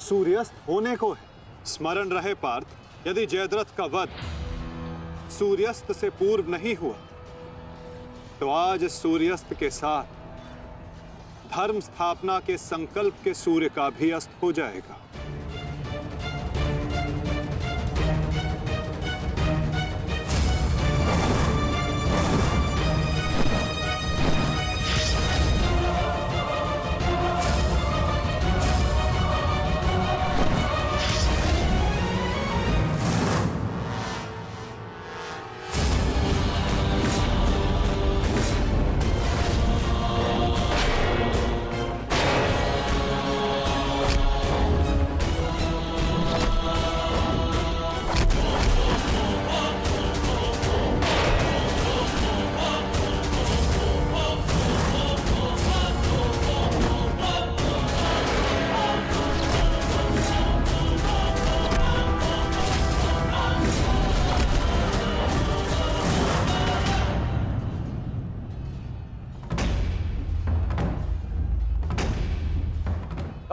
सूर्यास्त होने को है। स्मरण रहे पार्थ, यदि जयद्रथ का वध सूर्यास्त से पूर्व नहीं हुआ तो आज सूर्यास्त के साथ धर्म स्थापना के संकल्प के सूर्य का भी अस्त हो जाएगा।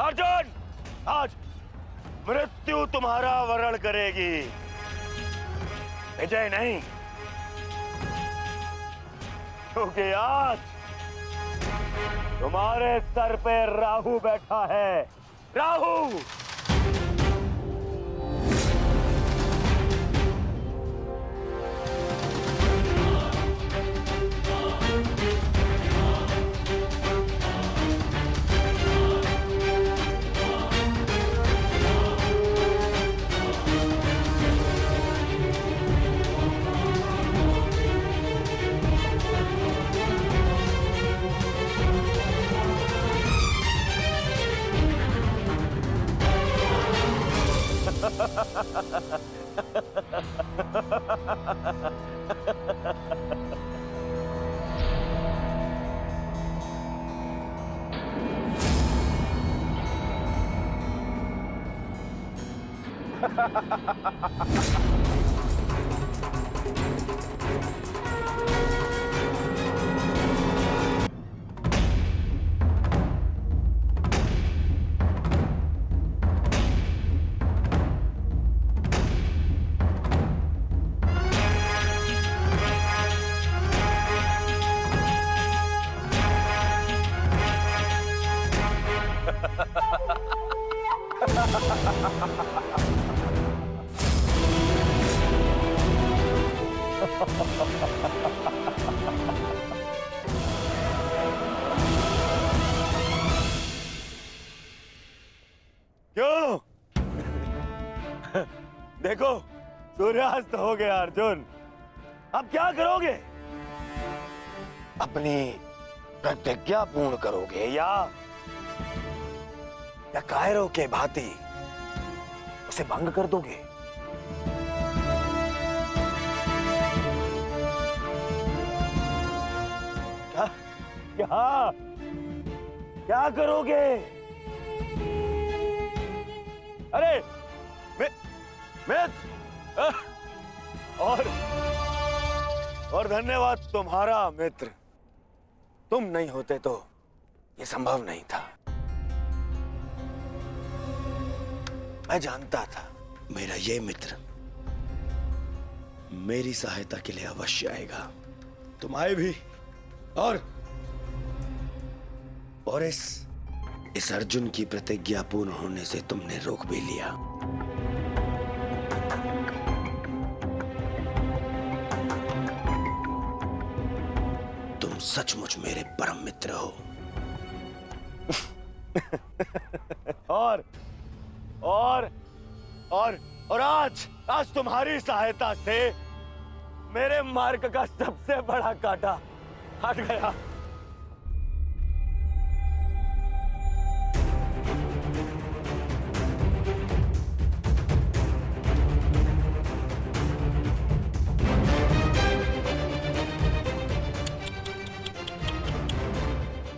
अर्जुन, आज मृत्यु तुम्हारा वरण करेगी, विजय नहीं। क्योंकि आज तुम्हारे सर पे राहु बैठा है। राहु क्यों? देखो, सूर्यास्त हो गया अर्जुन। अब क्या करोगे? अपनी प्रतिज्ञा पूर्ण करोगे या कायरों के भांति उसे भंग कर दोगे? क्या क्या क्या करोगे? अरे मित्र, और धन्यवाद तुम्हारा मित्र। तुम नहीं होते तो ये संभव नहीं था। मैं जानता था मेरा ये मित्र मेरी सहायता के लिए अवश्य आएगा। तुम आए भी और इस अर्जुन की प्रतिज्ञा पूर्ण होने से तुमने रोक भी लिया। तुम सचमुच मेरे परम मित्र हो। और आज तुम्हारी सहायता से मेरे मार्ग का सबसे बड़ा कांटा हट गया।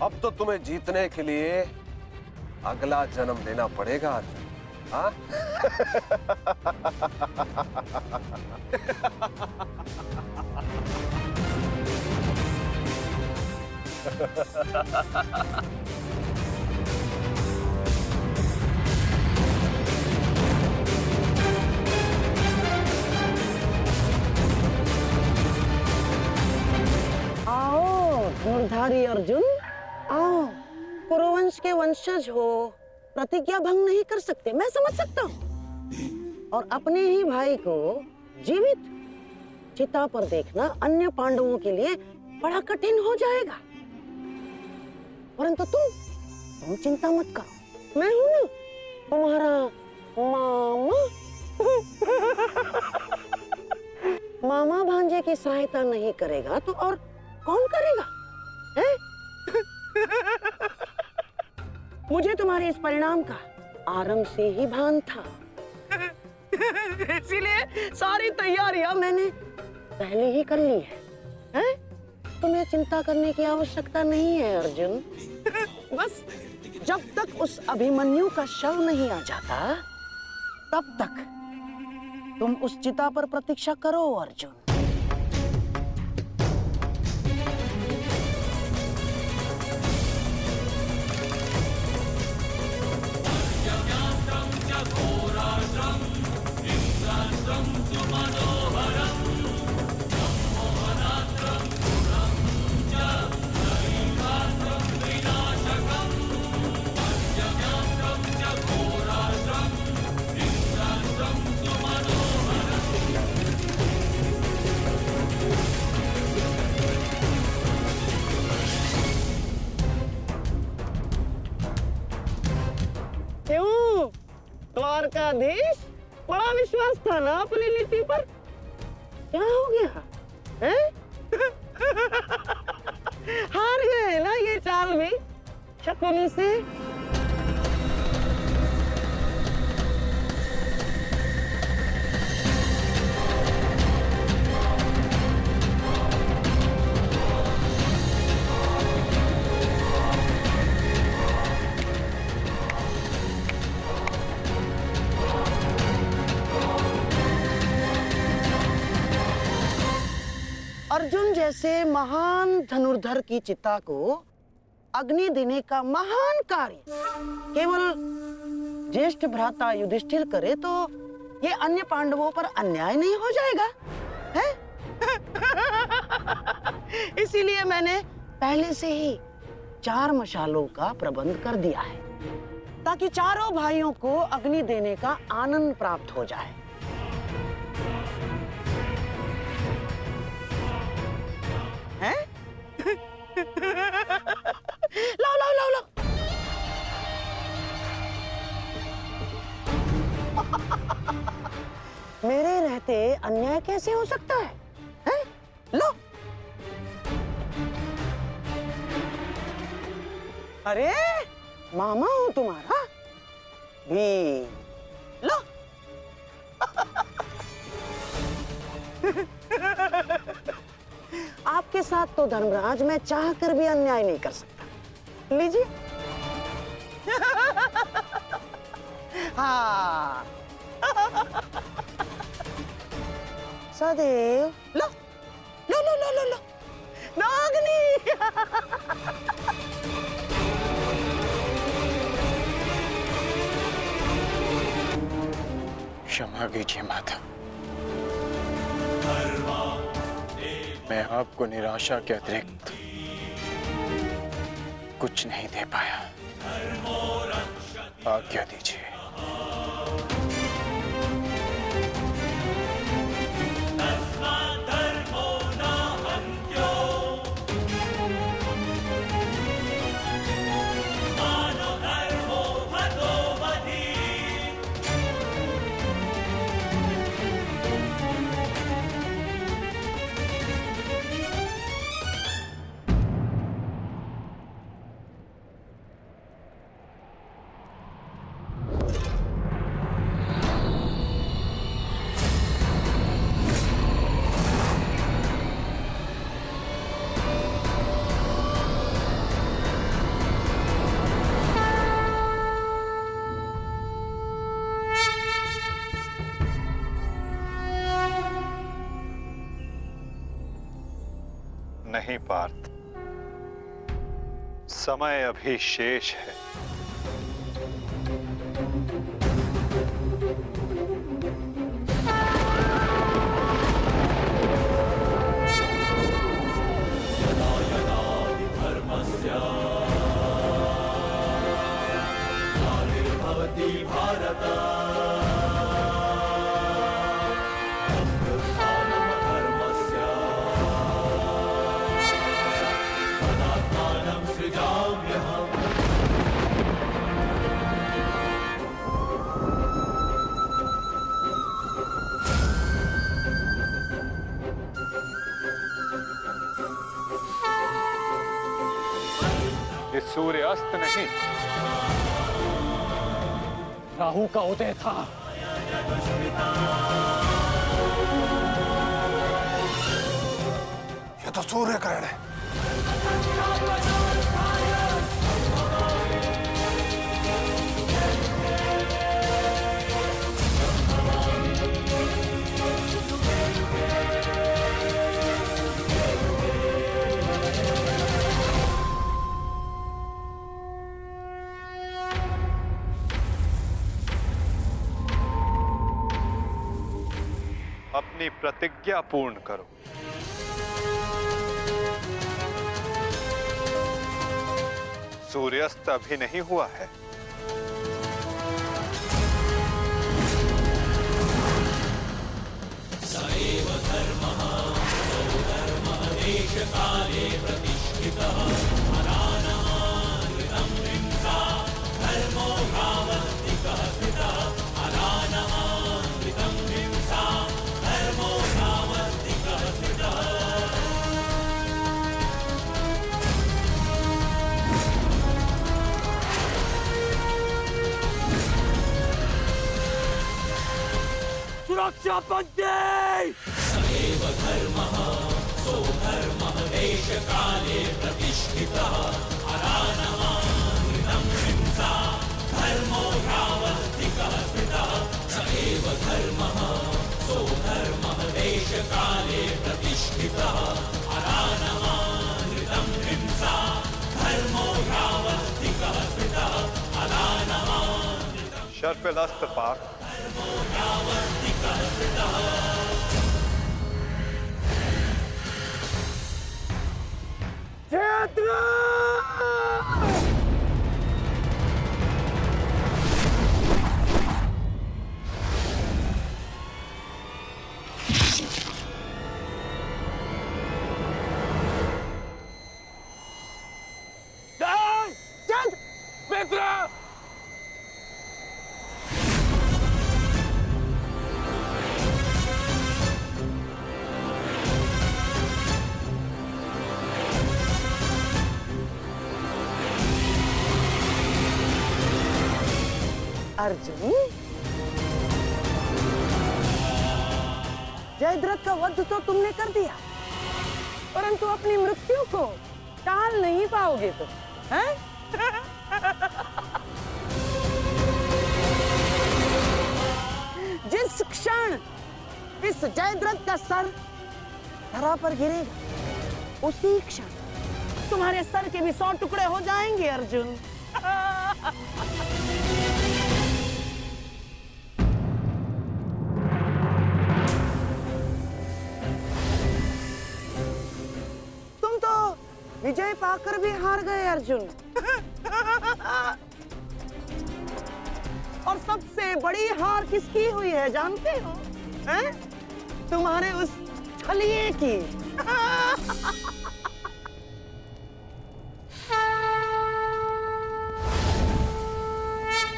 अब तो तुम्हें जीतने के लिए अगला जन्म लेना पड़ेगा अर्जुन। हाँ? बिहारी अर्जुन, आओ। कुरुवंश के वंशज हो, प्रतिज्ञा भंग नहीं कर सकते, मैं समझ सकता हूँ। और अपने ही भाई को जीवित चिता पर देखना अन्य पांडवों के लिए बड़ा कठिन हो जाएगा। परंतु तुम चिंता मत करो, मैं हूं ना तुम्हारा मामा। मामा भांजे की सहायता नहीं करेगा तो और कौन करेगा, है? मुझे तुम्हारे इस परिणाम का आरंभ से ही भान था। इसीलिए सारी तैयारियां मैंने पहले ही कर ली है? तुम्हें चिंता करने की आवश्यकता नहीं है अर्जुन। बस जब तक उस अभिमन्यु का शव नहीं आ जाता तब तक तुम उस चिता पर प्रतीक्षा करो अर्जुन। क्यों द्वारकाधीश, बड़ा विश्वास था ना अपनी नीति पर? क्या हो गया है? हार गए ना ये चाल भी शकुनी से? अर्जुन जैसे महान धनुर्धर की चिता को अग्नि देने का महान कार्य केवल ज्येष्ठ भ्राता युधिष्ठिर करे तो ये अन्य पांडवों पर अन्याय नहीं हो जाएगा, है? इसीलिए मैंने पहले से ही 4 मशालों का प्रबंध कर दिया है ताकि चारों भाइयों को अग्नि देने का आनंद प्राप्त हो जाए। हैं? लाओ लाओ लाओ लाओ। मेरे रहते अन्याय कैसे हो सकता है? हैं? लो। अरे मामा हूं तुम्हारा भी, लो। आपके साथ तो धर्मराज मैं चाह कर भी अन्याय नहीं कर सकता। लीजिए। हाँ। सदैव लो लो लो लो लो लो नागनी। क्षमा कीजिए माता, मैं आपको निराशा के अतिरिक्त कुछ नहीं दे पाया। आज्ञा दीजिए। नहीं पार्थ, समय अभी शेष है। सूर्यास्त नहीं, राहु का उदय था। ये तो सूर्य ग्रहण है। अपनी प्रतिज्ञा पूर्ण करो। सूर्यास्त अभी नहीं हुआ है। सुरक्षा पंथी! शर्पिलस्त पाक मित्र! अर्जुन, जयद्रथ का वध तो तुमने कर दिया, परंतु अपनी मृत्यु को टाल नहीं पाओगे तुम, हैं? जिस क्षण इस जयद्रथ का सर धरा पर गिरेगा, उसी क्षण तुम्हारे सर के भी 100 टुकड़े हो जाएंगे अर्जुन। तुम तो विजय पाकर भी हार गए अर्जुन। और सबसे बड़ी हार किसकी हुई है जानते हो? हैं? तुम्हारे उस छलिए की।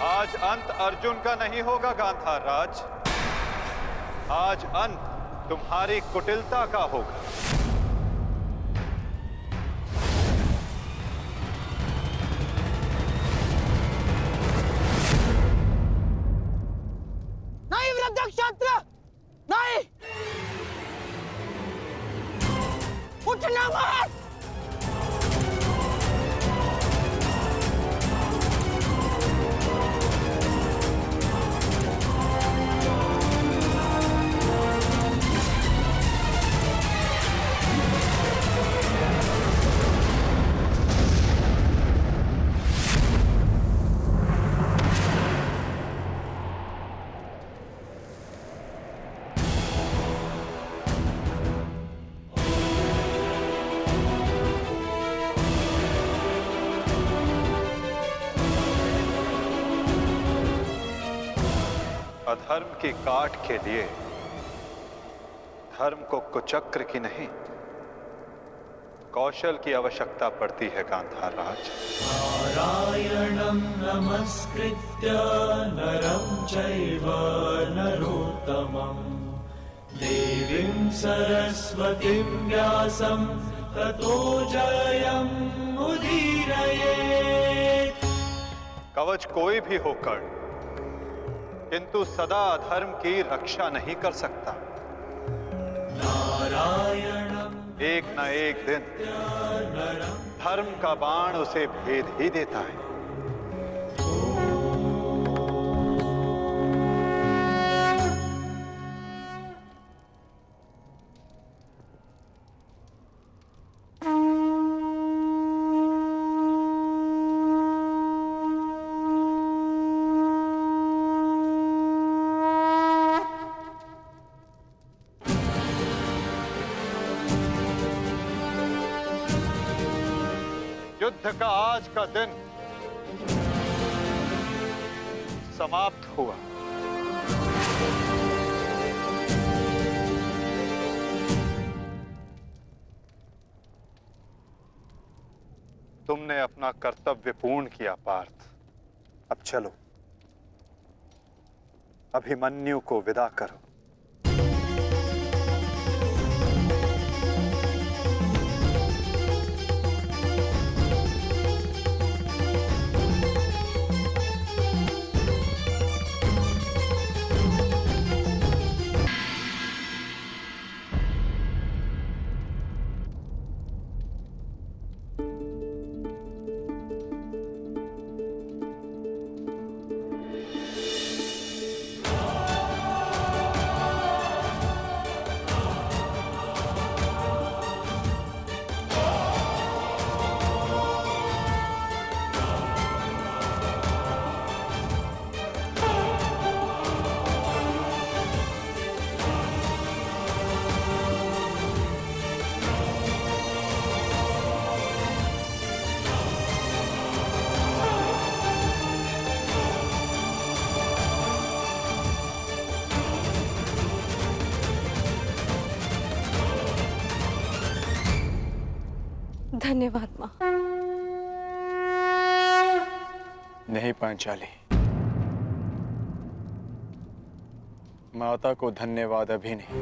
आज अंत अर्जुन का नहीं होगा गांधार राज। आज अंत तुम्हारी कुटिलता का होगा। नहीं वृद्धक्षत्र, नहीं, उठना मत। अधर्म की काट के लिए धर्म को कुचक्र की नहीं, कौशल की आवश्यकता पड़ती है गांधार राज। नारायणं नमस्कृत्य नरं चैव नरोत्तमं देवीं सरस्वतीं व्यासं ततो जयमुदीरयेत्। कवच कोई भी होकर किंतु सदा अधर्म की रक्षा नहीं कर सकता। नारायणं एक न एक दिन धर्म का बाण उसे भेद ही देता है। युद्ध का आज का दिन समाप्त हुआ। तुमने अपना कर्तव्य पूर्ण किया पार्थ। अब चलो, अभिमन्यु को विदा करो। धन्यवाद माँ। नहीं पांचाली, माता को धन्यवाद अभी नहीं।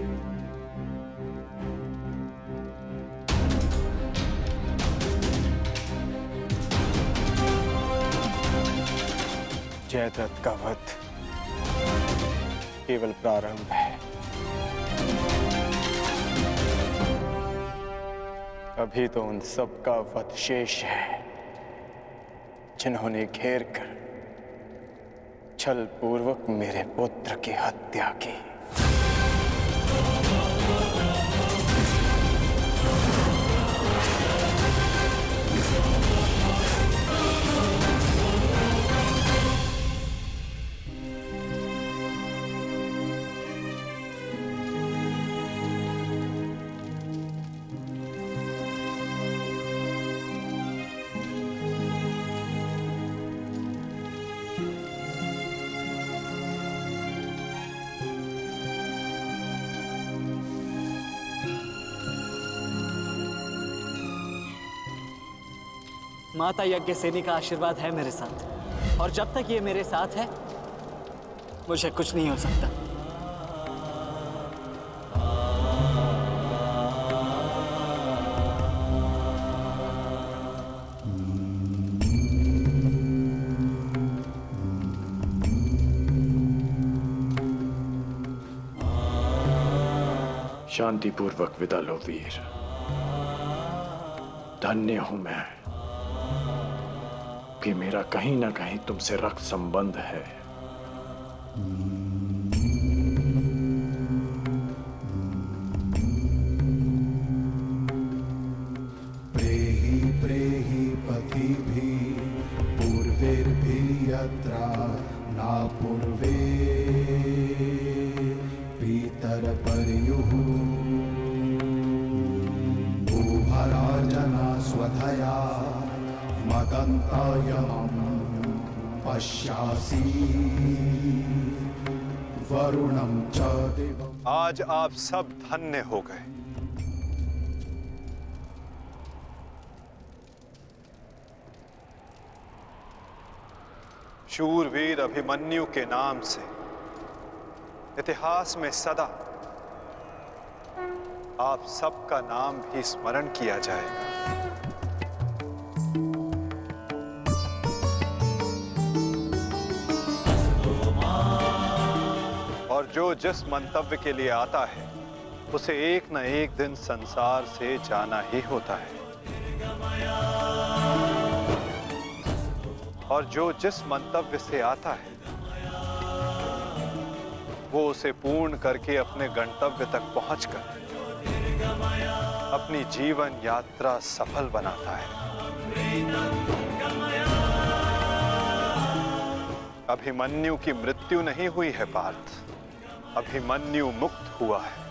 जयद्रथ का वध केवल प्रारंभ है। अभी तो उन सब का वध शेष है जिन्होंने घेर कर छल पूर्वक मेरे पुत्र की हत्या की। माता यज्ञसेनी का आशीर्वाद है मेरे साथ, और जब तक ये मेरे साथ है मुझे कुछ नहीं हो सकता। शांतिपूर्वक विदा लो वीर। धन्य हूं मैं कि मेरा कहीं ना कहीं तुमसे रक्त संबंध है। प्रेहि प्रेहि पतिभि पूर्वेर्भि यत्रा ना पूर्वे पीतर पर्युः भूभरार्जना स्वधया मदन्तायमं पश्यासि वरुणं च दिवम्। आज आप सब धन्य हो गए। शूरवीर अभिमन्यु के नाम से इतिहास में सदा आप सबका नाम भी स्मरण किया जाएगा। और जो जिस मंतव्य के लिए आता है उसे एक न एक दिन संसार से जाना ही होता है, और जो जिस मंतव्य से आता है वो उसे पूर्ण करके अपने गंतव्य तक पहुंचकर अपनी जीवन यात्रा सफल बनाता है। अभिमन्यु की मृत्यु नहीं हुई है पार्थ, अभिमन्यु मुक्त हुआ है।